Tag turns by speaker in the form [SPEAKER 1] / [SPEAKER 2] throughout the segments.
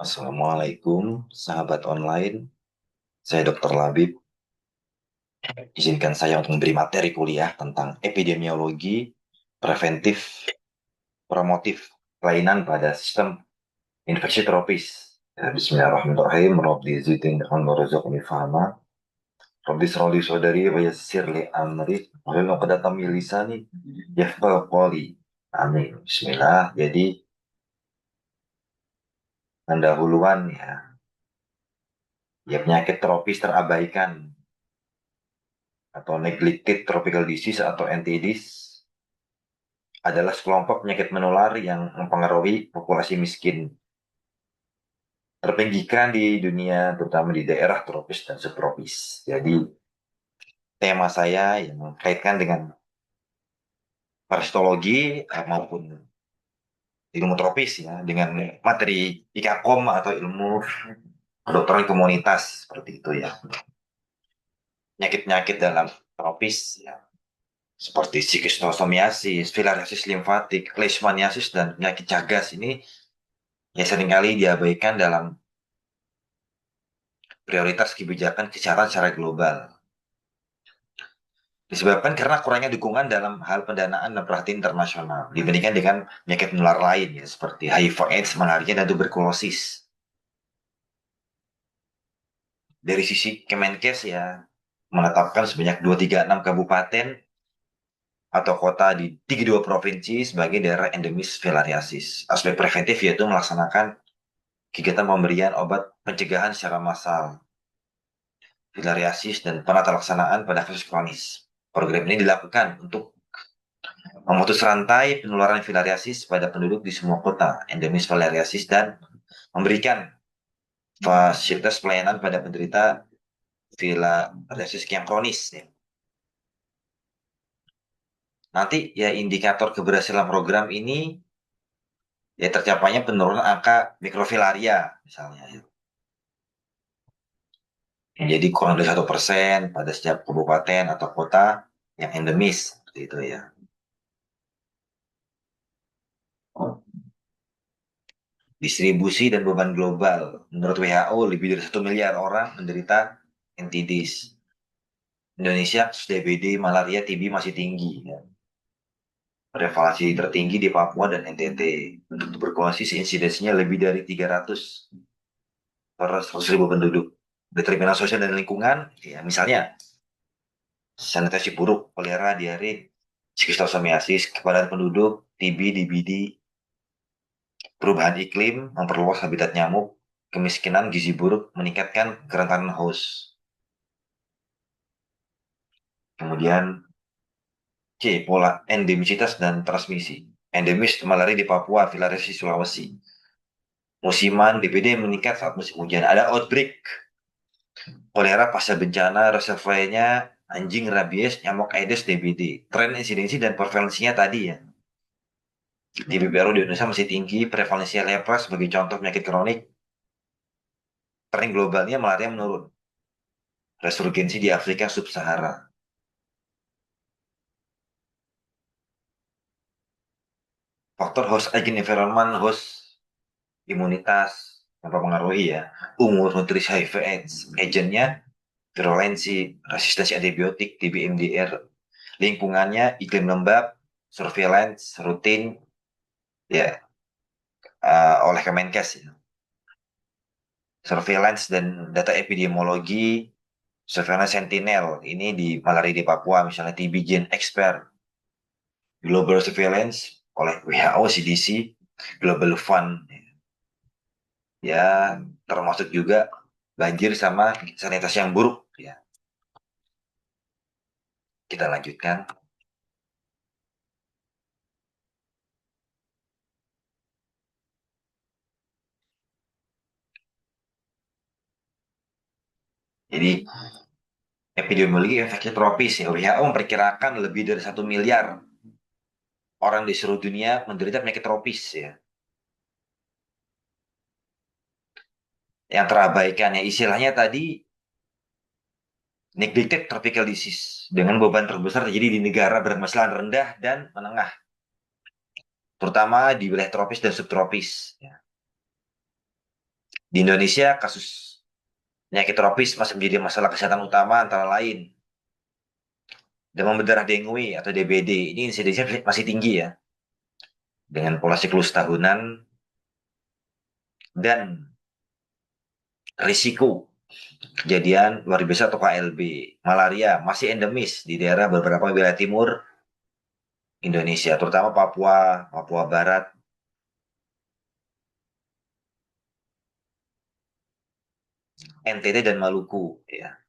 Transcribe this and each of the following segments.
[SPEAKER 1] Assalamualaikum, sahabat online. Saya Dr. Labib. Izinkan saya untuk memberi materi kuliah tentang epidemiologi, preventif, promotif, kelainan pada sistem infeksi tropis. Ya, Bismillahirrahmanirrahim. Rabbi zidni ilman warzuqni fahma. Rabbi shrali sadri wa yassir li amri. Wahlul 'uqdatam min lisani yafqahu qawli. Amin. Bismillah. Jadi pendahuluan ya penyakit tropis terabaikan atau neglected tropical disease atau NTDs adalah sekelompok penyakit menular yang mempengaruhi populasi miskin terpinggiran di dunia, terutama di daerah tropis dan subtropis. Jadi, tema saya yang mengkaitkan dengan parasitologi maupun ilmu tropis ya, dengan materi IKAKOM atau ilmu kedokteran komunitas seperti itu ya. Penyakit-penyakit dalam tropis ya, seperti schistosomia,sis, filariasis limfatik, leishmaniasis, dan penyakit Chagas ini ya seringkali diabaikan dalam prioritas kebijakan kesehatan secara global. Disebabkan karena kurangnya dukungan dalam hal pendanaan dan perhatian internasional dibandingkan dengan penyakit menular lain ya, seperti HIV, AIDS, malaria, dan tuberkulosis. Dari sisi Kemenkes ya menetapkan sebanyak 236 kabupaten atau kota di 32 provinsi sebagai daerah endemis filariasis. Aspek preventif yaitu melaksanakan kegiatan pemberian obat pencegahan secara massal filariasis dan penata laksanaan pada kasus kronis. Program ini dilakukan untuk memutus rantai penularan filariasis pada penduduk di semua kota endemis filariasis dan memberikan fasilitas pelayanan pada penderita filariasis yang kronis. Nanti ya indikator keberhasilan program ini ya tercapainya penurunan angka mikrofilaria misalnya. Jadi kurang dari 1% pada setiap kabupaten atau kota yang endemis seperti itu ya. Distribusi dan beban global. Menurut WHO, lebih dari 1 miliar orang menderita NTDs. Indonesia, kasus DBD, malaria, TB masih tinggi. Ya. Prevalensi tertinggi di Papua dan NTT. Untuk tuberkulosis, insidensinya lebih dari 300 per 100.000 penduduk. Determinan sosial dan lingkungan, ya misalnya sanitasi buruk, kolera, diare, schistosomia,sis, kepadatan penduduk, TB, DBD, perubahan iklim, memperluas habitat nyamuk, kemiskinan, gizi buruk, meningkatkan kerentanan host. Kemudian C. Pola endemisitas dan transmisi. Endemis malaria di Papua, filariasis Sulawesi. Musiman DBD meningkat saat musim hujan. Ada outbreak kolera pasca bencana, reservoirnya anjing rabies, nyamuk Aedes, DBD. Tren insidensi dan prevalensinya tadi ya. Di BPRU di Indonesia masih tinggi, prevalensi lepra sebagai contoh penyakit kronik. Tren globalnya malaria menurun. Resurgensi di Afrika Sub-Sahara. Faktor host agent environment, host imunitas yang mempengaruhi ya. Umur, nutrisi, HIV, AIDS, agentnya, virulensi, resistensi antibiotik, TB, MDR, lingkungannya, iklim lembab, surveillance, rutin, ya oleh Kemenkes ya. Surveillance dan data epidemiologi, surveillance sentinel, ini di malaria di Papua, misalnya TB Gen Expert, global surveillance oleh WHO, CDC, Global Fund, ya termasuk juga banjir sama sanitasi yang buruk ya. Kita lanjutkan. Jadi epidemiologi infeksi tropis ya, WHO memperkirakan lebih dari 1 miliar orang di seluruh dunia menderita penyakit tropis ya. Yang terabaikan ya istilahnya tadi neglected tropical disease dengan beban terbesar terjadi di negara berpenghasilan rendah dan menengah, terutama di wilayah tropis dan subtropis. Ya. Di Indonesia, kasus penyakit tropis masih menjadi masalah kesehatan utama antara lain demam berdarah dengue atau DBD. Ini insidensinya masih tinggi ya, dengan pola siklus tahunan dan risiko kejadian luar biasa atau KLB. Malaria masih endemis di daerah beberapa wilayah timur Indonesia, terutama Papua, Papua Barat, NTT dan Maluku ya.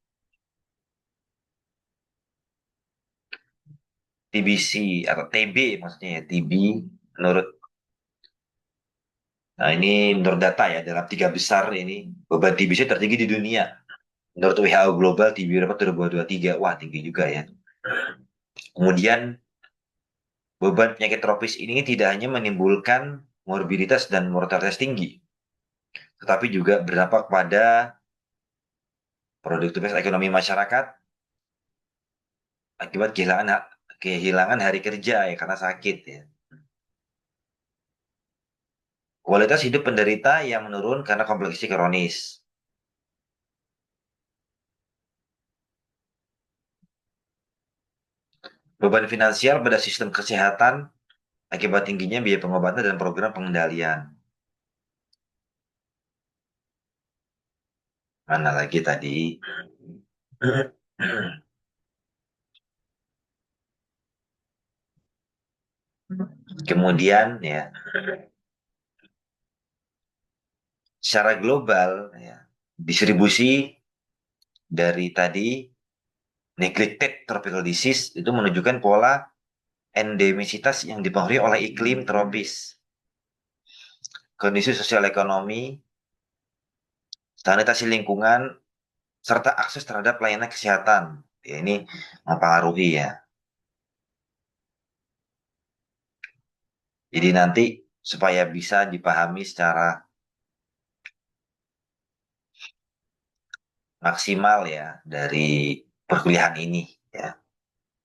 [SPEAKER 1] TBC atau TB maksudnya ya, TB menurut nah ini menurut data ya dalam tiga besar ini beban TBC tertinggi di dunia. Menurut WHO Global TB berapa tuh 2023? Wah, tinggi juga ya. Kemudian beban penyakit tropis ini tidak hanya menimbulkan morbiditas dan mortalitas tinggi, tetapi juga berdampak pada produktivitas ekonomi masyarakat akibat kehilangan hari kerja ya karena sakit ya. Kualitas hidup penderita yang menurun karena komplikasi kronis. Beban finansial pada sistem kesehatan akibat tingginya biaya pengobatan dan program pengendalian. Mana lagi tadi? Kemudian ya, secara global ya, distribusi dari tadi neglected tropical disease itu menunjukkan pola endemisitas yang dipengaruhi oleh iklim tropis, kondisi sosial ekonomi, sanitasi lingkungan, serta akses terhadap layanan kesehatan. Ya, ini mempengaruhi ya. Jadi nanti supaya bisa dipahami secara maksimal ya dari perkuliahan ini ya.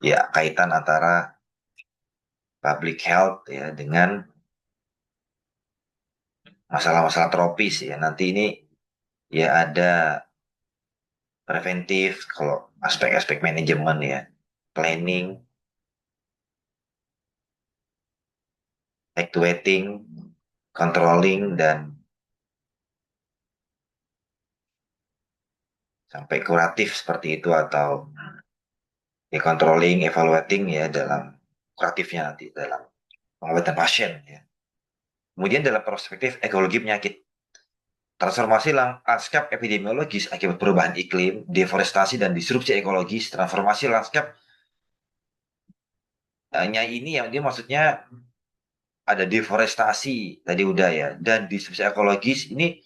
[SPEAKER 1] Ya, kaitan antara public health ya dengan masalah-masalah tropis ya. Nanti ini ya ada preventif kalau aspek-aspek manajemen ya, planning, actuating, controlling dan sampai kuratif seperti itu atau ya controlling, evaluating ya dalam kuratifnya nanti dalam pengobatan pasien ya. Kemudian dalam perspektif ekologi penyakit, transformasi lanskap epidemiologis akibat perubahan iklim, deforestasi dan disrupsi ekologis, transformasi lanskap hanya ini yang dia maksudnya ada deforestasi tadi udah ya dan disrupsi ekologis ini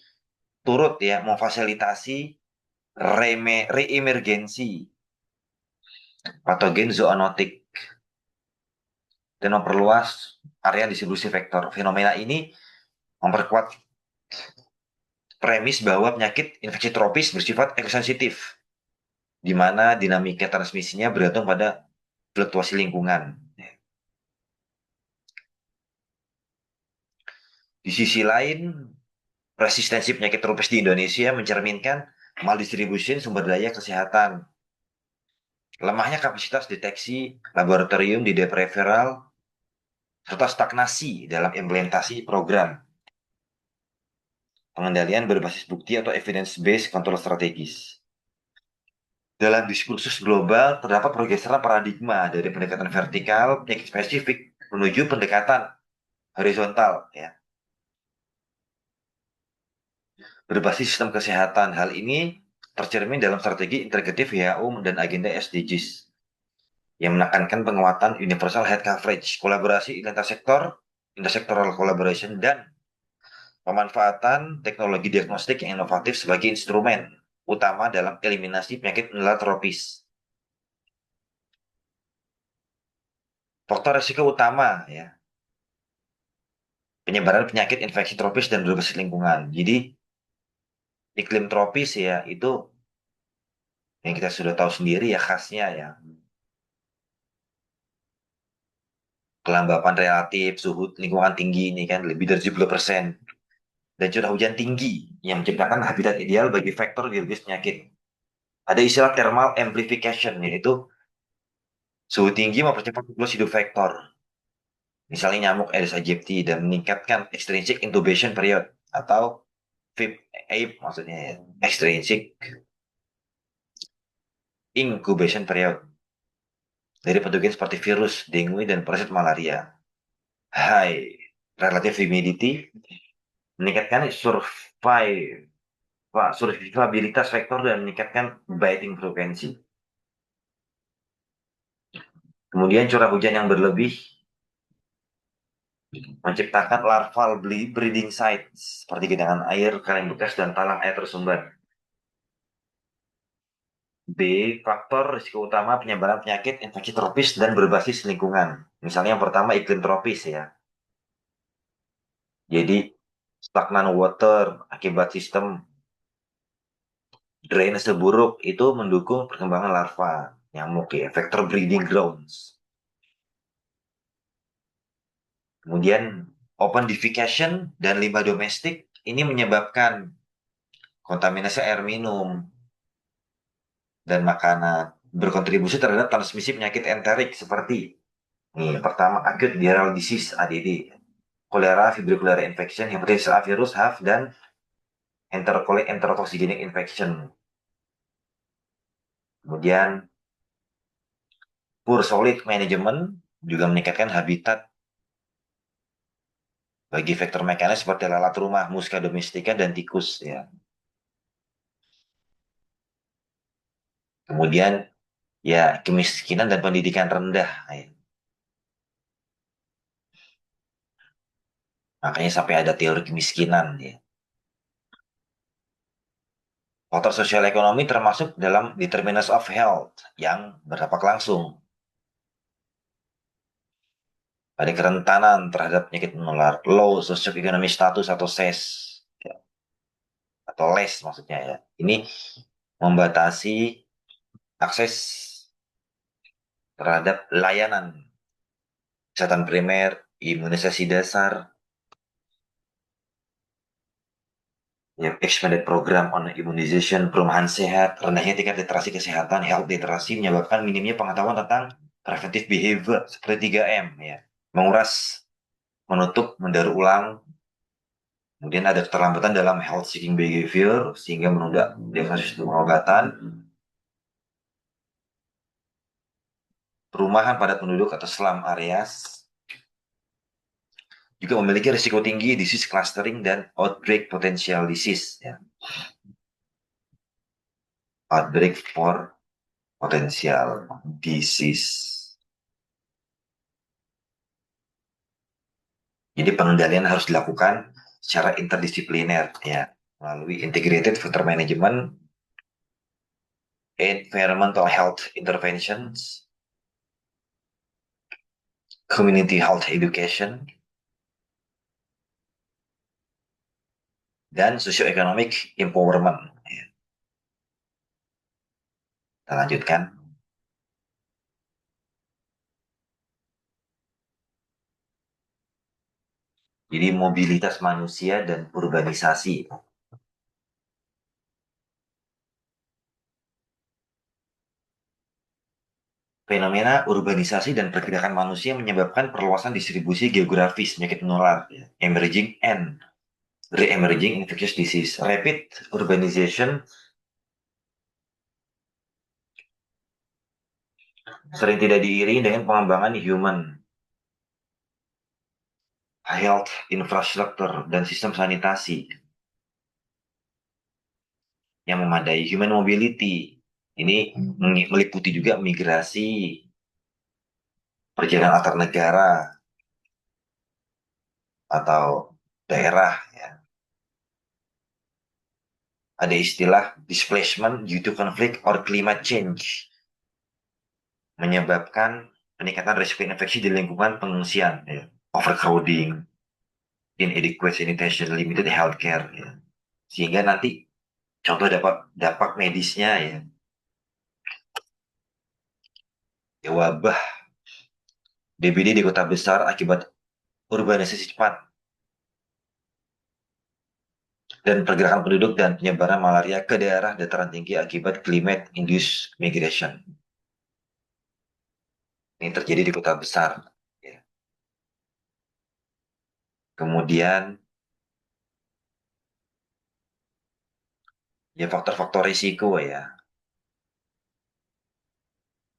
[SPEAKER 1] turut ya memfasilitasi reemergensi patogen zoonotik dan memperluas area distribusi vektor. Fenomena ini memperkuat premis bahwa penyakit infeksi tropis bersifat ekosensitif, di mana dinamika transmisinya bergantung pada fluktuasi lingkungan. Di sisi lain, resistensi penyakit tropis di Indonesia mencerminkan maldistribusi sumber daya kesehatan, lemahnya kapasitas deteksi laboratorium di daerah referral, serta stagnasi dalam implementasi program pengendalian berbasis bukti atau evidence-based control strategis. Dalam diskursus global, terdapat pergeseran paradigma dari pendekatan vertikal, penyakit spesifik, menuju pendekatan horizontal, ya, berbasis sistem kesehatan. Hal ini tercermin dalam strategi integratif WHO dan agenda SDGs yang menekankan penguatan universal health coverage, kolaborasi lintas sektor, intersektoral collaboration, dan pemanfaatan teknologi diagnostik yang inovatif sebagai instrumen utama dalam eliminasi penyakit menular tropis. Faktor risiko utama ya, penyebaran penyakit infeksi tropis dan berbasis lingkungan. Jadi iklim tropis ya itu yang kita sudah tahu sendiri ya khasnya ya kelembapan relatif suhu lingkungan tinggi ini kan lebih dari 70%. dan curah hujan tinggi yang menciptakan habitat ideal bagi vektor biologis penyakit. Ada istilah thermal amplification, yaitu suhu tinggi mempercepat siklus hidup vektor. Misalnya nyamuk Aedes aegypti dan meningkatkan extrinsic intubation period atau VIP maksudnya ya, extrinsic incubation period dari patogen seperti virus, dengue, dan parasit malaria. High relative humidity meningkatkan survivabilitas vektor dan meningkatkan biting frekuensi. Kemudian curah hujan yang berlebih menciptakan larval breeding sites seperti genangan air, kaleng bekas, dan talang air tersumbat. B. Faktor risiko utama penyebaran penyakit infeksi tropis dan berbasis lingkungan. Misalnya yang pertama iklim tropis ya. Jadi stagnan water akibat sistem drainase buruk itu mendukung perkembangan larva nyamuk ya, vector breeding grounds. Kemudian open defecation dan limbah domestik ini menyebabkan kontaminasi air minum dan makanan, berkontribusi terhadap transmisi penyakit enterik seperti nih, pertama acute viral disease ADD, kolera, fibrocular infection, hepatitis A virus, HIV, dan enterocolic enterotoxigenic infection. Kemudian poor solid management juga meningkatkan habitat bagi vektor mekanis seperti lalat rumah, musca domestika, dan tikus ya. Kemudian ya kemiskinan dan pendidikan rendah ya. Makanya sampai ada teori kemiskinan ya. Faktor sosial ekonomi termasuk dalam determinants of health yang berdampak langsung pada kerentanan terhadap penyakit menular, low socioeconomic status atau SES ya, atau LES maksudnya ya. Ini membatasi akses terhadap layanan kesehatan primer, imunisasi dasar, ya, expanded program on immunization, perumahan sehat, rendahnya tingkat literasi kesehatan, health literasi menyebabkan minimnya pengetahuan tentang preventive behavior seperti 3M ya. Menguras, menutup, mendaur ulang, kemudian ada keterlambatan dalam health seeking behavior sehingga menunda diagnosis dan pengobatan, perumahan padat penduduk atau slum areas juga memiliki risiko tinggi disease clustering dan outbreak potential disease ya. Outbreak for potential disease. Jadi pengendalian harus dilakukan secara interdisipliner ya, melalui integrated factor management, environmental health interventions, community health education, dan socio-economic empowerment. Ya, kita lanjutkan. Jadi mobilitas manusia dan urbanisasi. Fenomena urbanisasi dan pergerakan manusia menyebabkan perluasan distribusi geografis penyakit menular, ya. Emerging and re-emerging infectious disease. Rapid urbanization sering tidak diiringi dengan pengembangan human health infrastructure dan sistem sanitasi yang memadai. Human mobility ini meliputi juga migrasi, perjalanan antar negara atau daerah ya. Ada istilah displacement due to conflict or climate change, menyebabkan peningkatan risiko infeksi di lingkungan pengungsian ya. Overcrowding, inadequate sanitation, limited healthcare ya. Sehingga nanti contoh dampak medisnya ya, ya wabah DBD di kota besar akibat urbanisasi cepat dan pergerakan penduduk dan penyebaran malaria ke daerah dataran tinggi akibat climate induced migration. Ini terjadi di kota besar. Ya. Kemudian ya faktor-faktor risiko ya.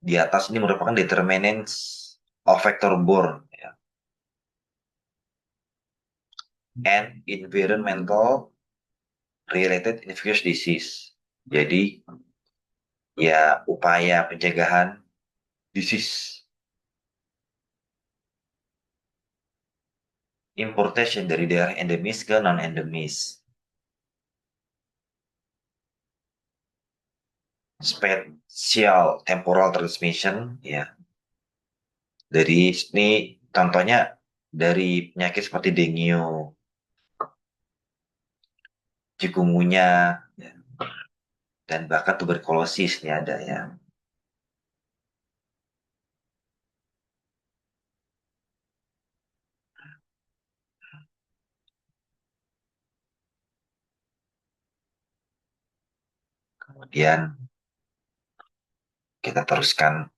[SPEAKER 1] Di atas ini merupakan determinants of vector borne ya, and environmental related infectious disease. Jadi ya upaya pencegahan disease importation dari daerah endemis ke non endemis. Spatial temporal transmission ya. Dari ini contohnya dari penyakit seperti dengue, chikungunya, ya, dan bahkan tuberkulosis ini ada ya. Kemudian kita teruskan.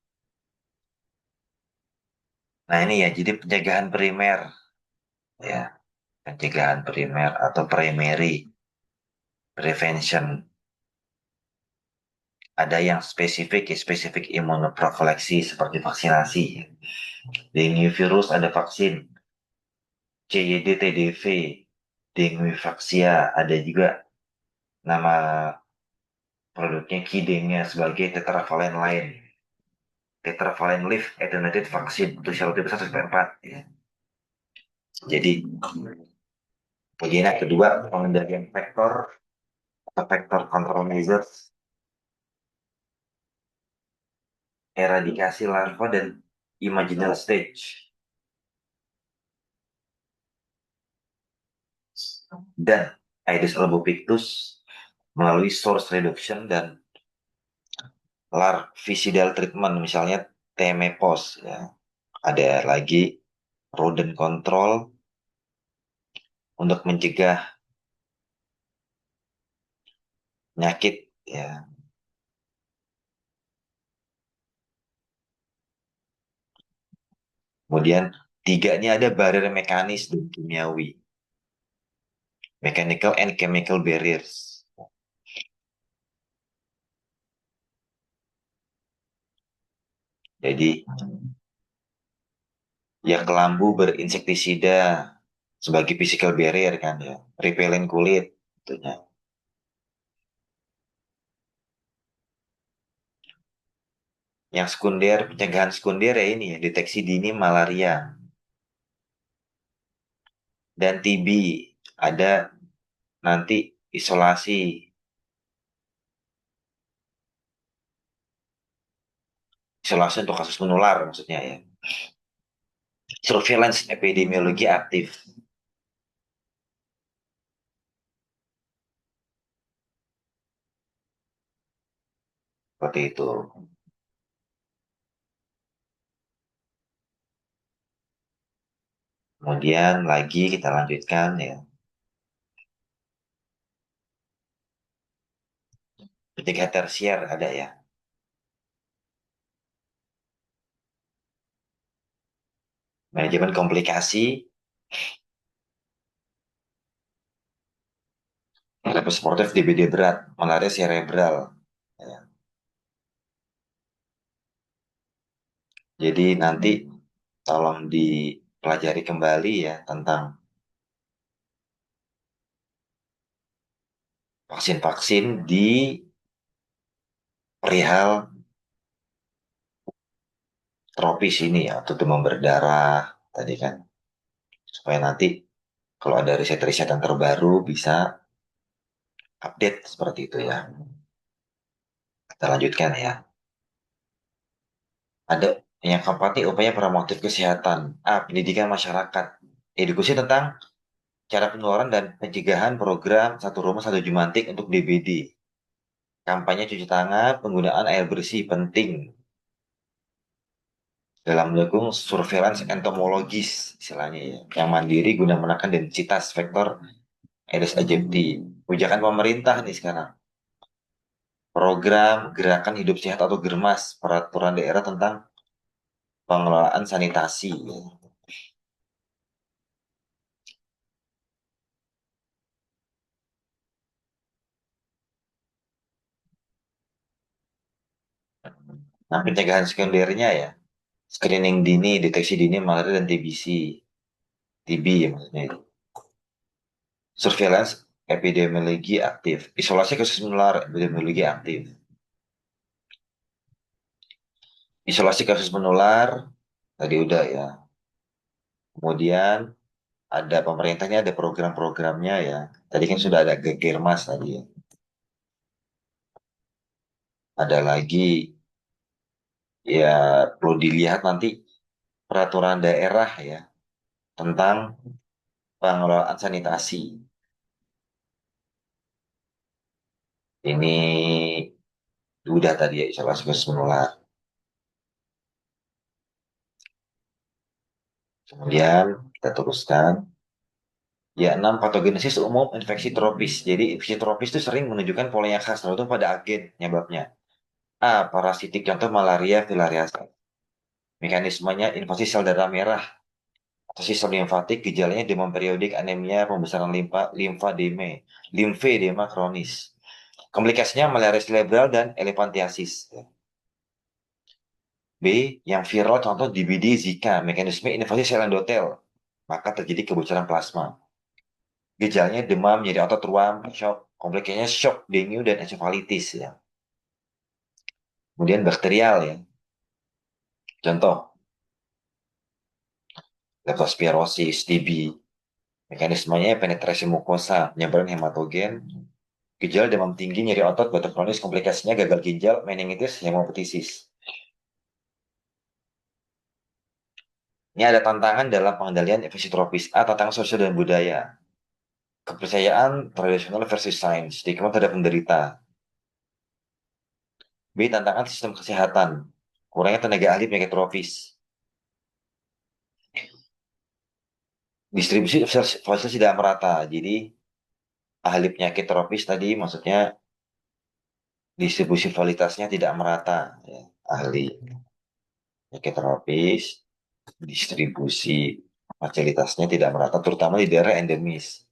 [SPEAKER 1] Nah ini ya, jadi pencegahan primer ya, pencegahan primer atau primary prevention. Ada yang spesifik, ya, spesifik imunoprofilaksi seperti vaksinasi. Dengue virus ada vaksin, CYD TDV, dengue vaksia, ada juga nama produknya Kidengnya sebagai tetravalent lain. Tetravalent leaf attenuated vaksin untuk serotipe 1/4. Ya. Jadi, kemudian yang kedua, pengendalian vektor atau vektor control measures, eradikasi larva dan imaginal stage. Dan Aedes albopictus melalui source reduction dan larvicidal treatment, misalnya TMEPOS. Ya. Ada lagi rodent control untuk mencegah penyakit. Ya. Kemudian tiga ini ada barrier mekanis dan kimiawi. Mechanical and chemical barriers. Jadi ya kelambu berinsektisida sebagai physical barrier kan ya, repellent kulit tentunya. Yang sekunder, pencegahan sekunder ya ini ya, deteksi dini malaria dan TB. Ada nanti isolasi, isolasi untuk kasus menular maksudnya ya. Surveillance epidemiologi aktif. Seperti itu. Kemudian lagi kita lanjutkan ya. Pencegahan tersier ada ya. Manajemen komplikasi, terapi sportif DBD berat, malaria cerebral. Ya. Jadi nanti tolong dipelajari kembali ya tentang vaksin-vaksin di perihal tropis ini ya, untuk demam berdarah tadi kan. Supaya nanti kalau ada riset-riset yang terbaru bisa update seperti itu ya. Kita lanjutkan ya. Ada yang keempat nih upaya promotif kesehatan. Pendidikan masyarakat. Edukasi tentang cara penularan dan pencegahan program satu rumah satu jumantik untuk DBD. Kampanye cuci tangan, penggunaan air bersih penting dalam mendukung surveillance entomologis istilahnya ya, yang mandiri guna menekan densitas vektor Aedes aegypti. Kebijakan pemerintah nih sekarang. Program Gerakan Hidup Sehat atau Germas, peraturan daerah tentang pengelolaan sanitasi. Nah, pencegahan sekundernya ya, screening dini, deteksi dini malaria dan TBC, TB ya maksudnya itu. Surveillance epidemiologi aktif, isolasi kasus menular epidemiologi aktif. Isolasi kasus menular tadi udah ya. Kemudian ada pemerintahnya ada program-programnya ya. Tadi kan sudah ada Germas tadi ya. Ada lagi ya perlu dilihat nanti peraturan daerah ya tentang pengelolaan sanitasi. Ini udah tadi ya isolasi kasus menular. Kemudian kita teruskan. Ya, 6 patogenesis umum infeksi tropis. Jadi infeksi tropis itu sering menunjukkan pola yang khas, terutama pada agen penyebabnya. A. Parasitik contoh malaria filariasa. Mekanismenya invasi sel darah merah atau sistem limfatik, gejalanya demam periodik, anemia, pembesaran limfademe, limfedema kronis. Komplikasinya malaria cerebral dan elephantiasis. B. Yang viral contoh DBD, Zika, mekanisme invasi sel endotel, maka terjadi kebocoran plasma. Gejalanya demam, nyeri otot ruam, shock, komplikasinya shock, dengue, dan encephalitis ya. Kemudian bakterial ya. Contoh, leptospirosis, TB, mekanismenya penetrasi mukosa, penyebaran hematogen, gejala demam tinggi, nyeri otot, batuk kronis, komplikasinya gagal ginjal, meningitis, hemoptisis. Ini ada tantangan dalam pengendalian infeksi tropis. A. Tantangan sosial dan budaya. Kepercayaan tradisional versus sains, stigma terhadap penderita. B. Tantangan sistem kesehatan. Kurangnya tenaga ahli penyakit tropis. Distribusi fasilitas tidak merata. Jadi ahli penyakit tropis tadi maksudnya distribusi fasilitasnya tidak merata. Ya. Ahli penyakit tropis, distribusi fasilitasnya tidak merata, terutama di daerah endemis.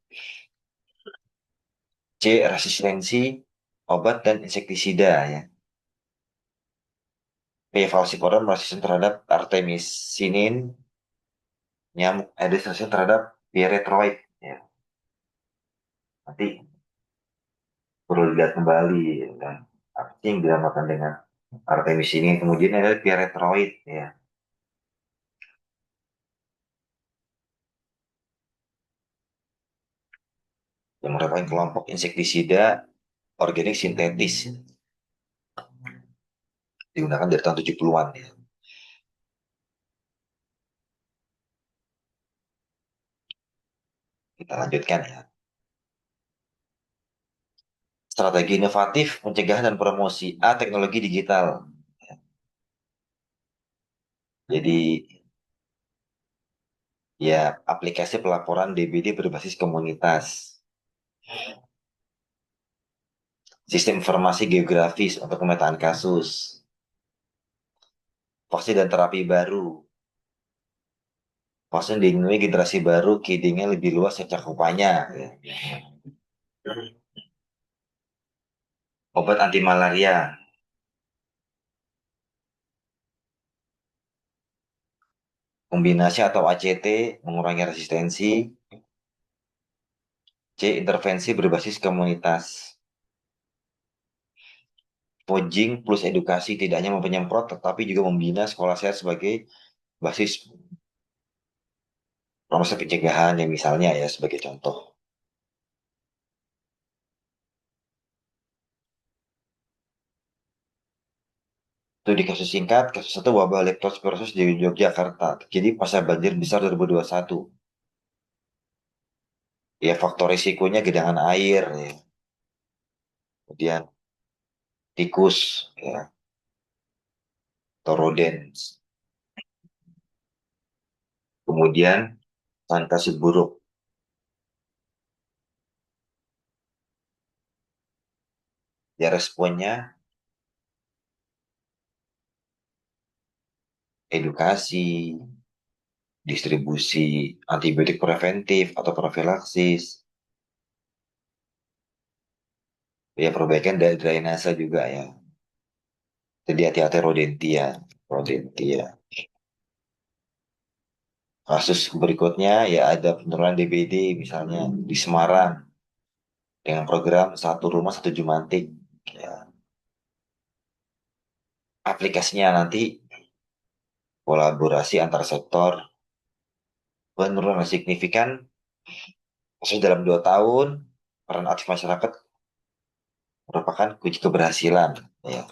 [SPEAKER 1] C. Resistensi obat dan insektisida ya. P. Falciparum resisten terhadap artemisinin, nyamuk Aedes resisten terhadap pyrethroid ya. Nanti perlu dilihat kembali ya, kan apa sih yang dinamakan dengan artemisinin, kemudian ada pyrethroid ya, yang merupakan kelompok insektisida organik sintetis digunakan dari tahun 70-an ya. Kita lanjutkan ya. Strategi inovatif pencegahan dan promosi. A. Teknologi digital. Jadi ya aplikasi pelaporan DBD berbasis komunitas. Sistem informasi geografis untuk pemetaan kasus. Vaksin dan terapi baru. Vaksin dilindungi generasi baru, kidingnya lebih luas cakupannya. Ya. Obat anti malaria. Kombinasi atau ACT mengurangi resistensi. C. Intervensi berbasis komunitas. Pojing plus edukasi tidak hanya mempenyemprot tetapi juga membina sekolah sehat sebagai basis proses pencegahan yang misalnya ya sebagai contoh. Studi kasus singkat, kasus satu wabah leptospirosis di Yogyakarta. Jadi pasca banjir besar 2021. Ya faktor risikonya gedangan air, ya. Kemudian tikus, ya, atau rodents. Kemudian sanitasi buruk. Ya responnya edukasi, distribusi antibiotik preventif atau profilaksis, ya perbaikan dari drainase juga ya. Jadi hati-hati rodentia, rodentia. Kasus berikutnya ya ada penurunan DBD misalnya di Semarang dengan program satu rumah satu jumantik. Ya, aplikasinya nanti kolaborasi antar sektor, penurunan signifikan, kasus dalam 2 tahun, peran aktif masyarakat merupakan kunci keberhasilan. Ya.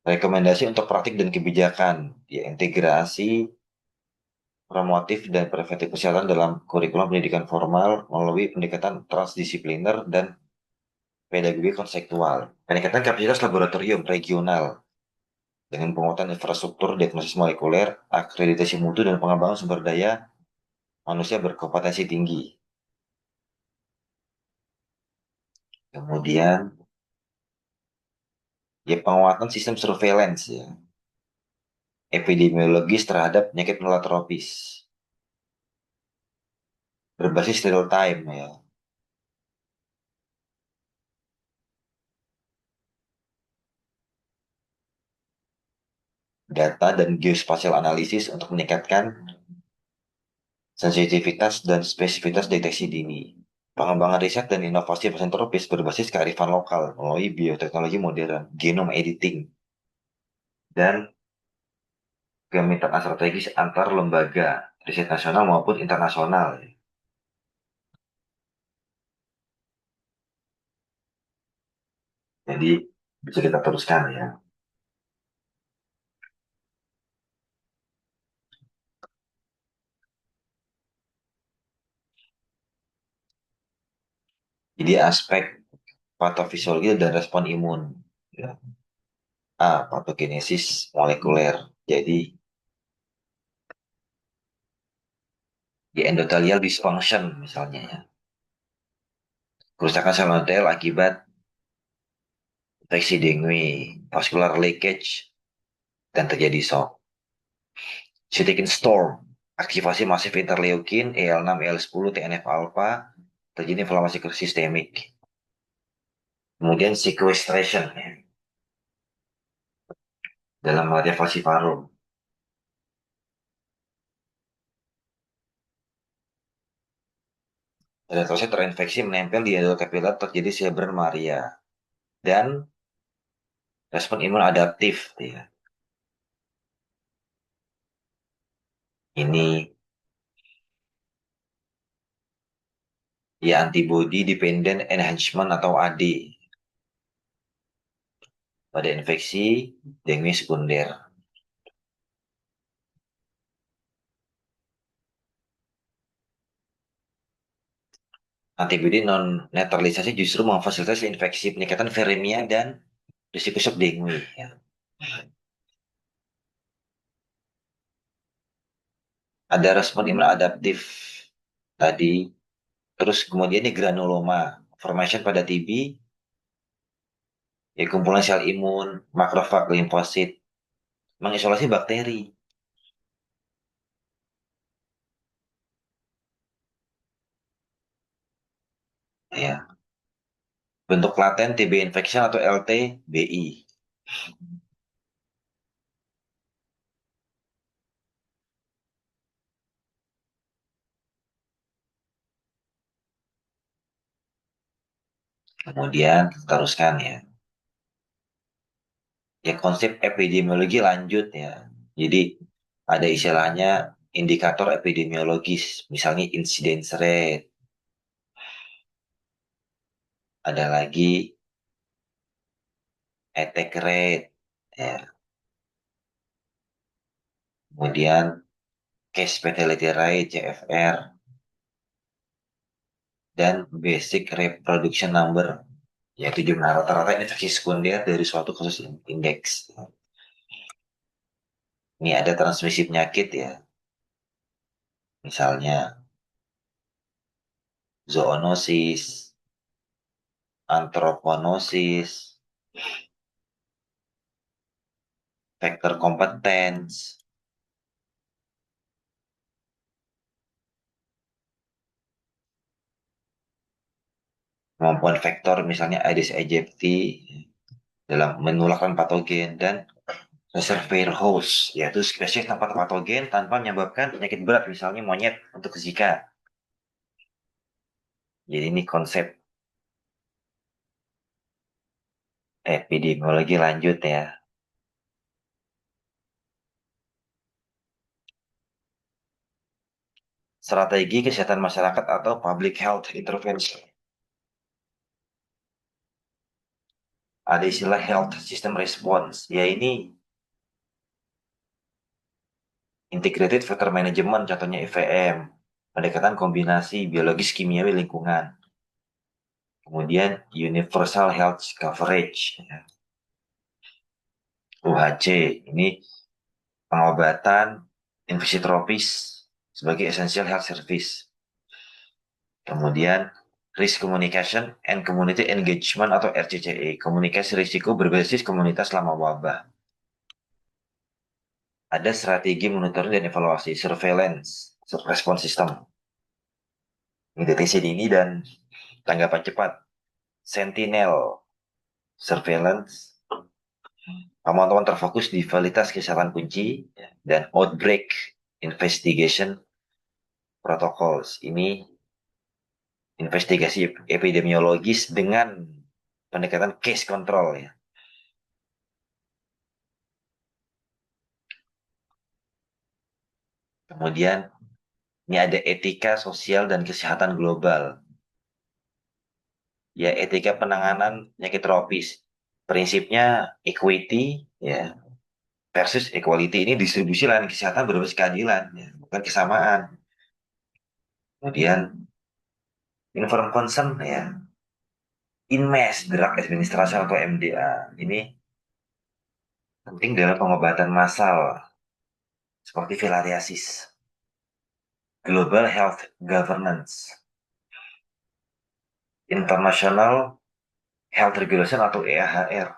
[SPEAKER 1] Rekomendasi untuk praktik dan kebijakan, ya integrasi promotif dan preventif kesehatan dalam kurikulum pendidikan formal melalui pendekatan transdisipliner dan pedagogi konseptual. Peningkatan kapasitas laboratorium regional dengan penguatan infrastruktur diagnosis molekuler, akreditasi mutu, dan pengembangan sumber daya manusia berkompetensi tinggi. Kemudian, ya penguatan sistem surveillance ya, epidemiologis terhadap penyakit menular tropis berbasis real time ya, data dan geospatial analisis untuk meningkatkan sensitivitas dan spesifitas deteksi dini. Pengembangan riset dan inovasi vaksin tropis berbasis kearifan lokal melalui bioteknologi modern, genome editing, dan kemitraan strategis antar lembaga riset nasional maupun internasional. Jadi bisa kita teruskan ya. Jadi aspek patofisiologi dan respon imun. Ya. A. Patogenesis molekuler. Jadi di endothelial dysfunction misalnya ya. Kerusakan sel endotel akibat infeksi dengue, vascular leakage, dan terjadi shock. Cytokine storm, aktivasi masif interleukin, EL6, EL10, TNF alpha, terjadi inflamasi sistemik. Kemudian sequestration ya, dalam malaria falciparum. Eritrosit terinfeksi menempel di endokapiler terjadi Sjögren Maria. Dan respon imun adaptif ya. Ini ya antibody dependent enhancement atau AD pada infeksi dengue sekunder. Antibodi non netralisasi justru memfasilitasi infeksi peningkatan viremia dan risiko shock dengue. Ya. Ada respon imun adaptif tadi, terus kemudian ini granuloma, formation pada TB, ya kumpulan sel imun, makrofag, limfosit, mengisolasi bakteri. Ya. Bentuk laten TB infection atau LTBI. Kemudian teruskan ya. Ya konsep epidemiologi lanjut ya. Jadi ada istilahnya indikator epidemiologis, misalnya incidence rate, ada lagi attack rate, ya. Kemudian case fatality rate CFR dan basic reproduction number, yaitu jumlah rata-rata infeksi sekunder dari suatu kasus indeks. Ini ada transmisi penyakit ya, misalnya zoonosis, antroponosis, faktor kompetens, kemampuan faktor misalnya Aedes aegypti dalam menularkan patogen, dan reservoir host, yaitu spesies tempat patogen tanpa menyebabkan penyakit berat, misalnya monyet untuk Zika. Jadi ini konsep epidemiologi lanjut ya. Strategi kesehatan masyarakat atau public health intervention. Ada istilah health system response, ya ini integrated factor management, contohnya IVM, pendekatan kombinasi biologis kimiawi lingkungan. Kemudian universal health coverage, ya, UHC, ini pengobatan infeksi tropis sebagai essential health service. Kemudian risk communication and community engagement atau RCCE, komunikasi risiko berbasis komunitas selama wabah. Ada strategi monitoring dan evaluasi, surveillance, respon sistem, deteksi dini dan tanggapan cepat, sentinel, surveillance, pemantauan terfokus di validitas kesehatan kunci, dan outbreak investigation protocols. Ini investigasi epidemiologis dengan pendekatan case control ya. Kemudian ini ada etika sosial dan kesehatan global. Ya, etika penanganan penyakit tropis. Prinsipnya equity ya versus equality, ini distribusi layanan kesehatan berbasis keadilan ya, bukan kesamaan. Kemudian informed consent ya, INMES, drug administration atau MDA. Ini penting dalam pengobatan massal seperti filariasis. Global Health Governance, International Health Regulation atau EAHR.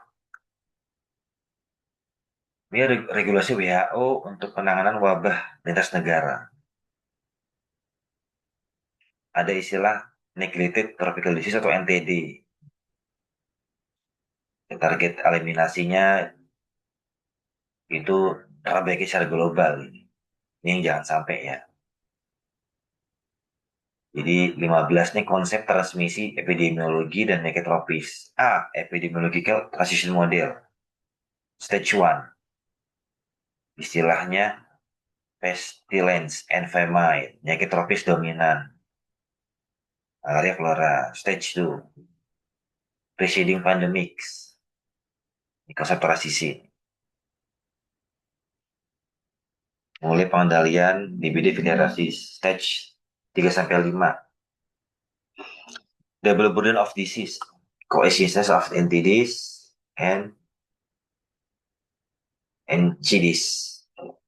[SPEAKER 1] Ini regulasi WHO untuk penanganan wabah lintas negara. Ada istilah Neglected Tropical Disease atau NTD. Target eliminasinya itu terbaiki secara global. Ini yang jangan sampai ya. Jadi 15 nih konsep transmisi epidemiologi dan nekotropis. A. Epidemiological Transition Model. Stage 1. Istilahnya pestilence and famine. Penyakit tropis dominan. Malaria flora. Stage 2. Preceding pandemics. Ini konsep transisi. Mulai pengendalian DBD filiasi. Stage 3-5. Double burden of disease. Coexistence of entities and NCDs.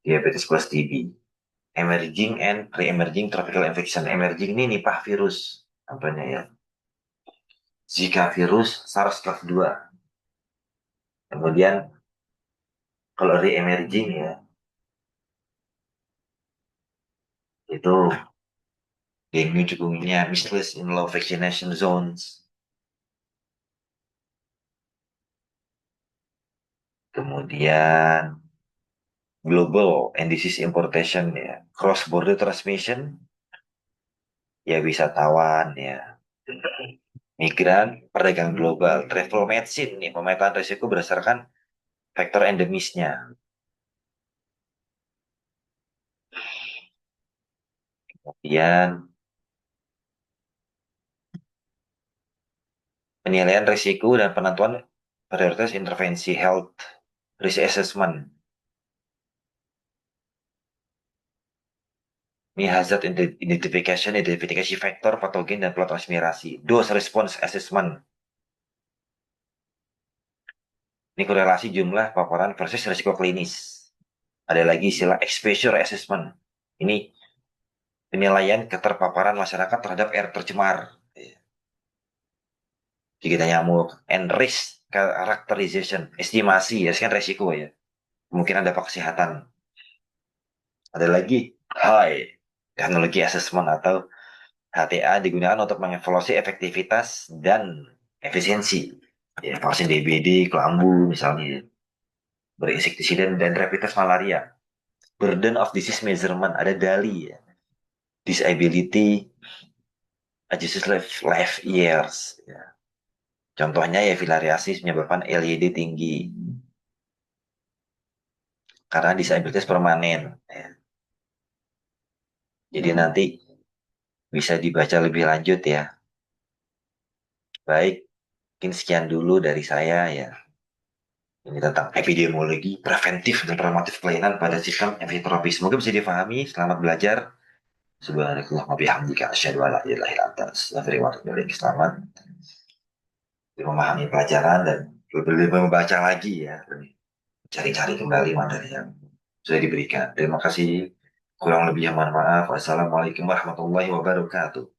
[SPEAKER 1] Diabetes plus TB. Emerging and re-emerging tropical infection. Emerging ini nipah virus. Contohnya ya. Zika virus, SARS-CoV-2. Kemudian kalau re-emerging ya, itu dengue chikungunya, measles in low vaccination zones. Kemudian global and disease importation ya, cross border transmission ya, wisatawan ya, migran, perdagangan global, travel medicine nih, pemetaan risiko berdasarkan faktor endemisnya. Kemudian penilaian risiko dan penentuan prioritas intervensi health risk assessment. Ini hazard identification, identifikasi faktor patogen dan plot aspirasi. Dose response assessment. Ini korelasi jumlah paparan versus risiko klinis. Ada lagi istilah exposure assessment. Ini penilaian keterpaparan masyarakat terhadap air tercemar, ya, gigitan nyamuk, and risk characterization, estimasi, ya, sekian resiko ya, kemungkinan dampak kesehatan. Ada lagi high teknologi assessment atau HTA digunakan untuk mengevaluasi efektivitas dan efisiensi. Ya, vaksin DBD, kelambu misalnya, ya, berinsektisida dan rapid test malaria. Burden of disease measurement, ada DALI ya. Disability adjusted life years. Ya. Contohnya ya filariasis menyebabkan LYD tinggi karena disabilitas permanen. Ya. Jadi nanti bisa dibaca lebih lanjut ya. Baik, mungkin sekian dulu dari saya ya. Ini tentang epidemiologi, preventif dan promotif pelayanan pada sistem fisioterapi. Semoga bisa difahami. Selamat belajar. Subhanakallah wa bihamdika asyhadu an la ilaha illa anta astaghfiruka wa atubu ilaik. Selamat memahami pelajaran dan lebih membaca lagi ya. Cari-cari kembali materi yang sudah diberikan. Terima kasih. Kurang lebihnya mohon maaf. Wassalamualaikum warahmatullahi wabarakatuh.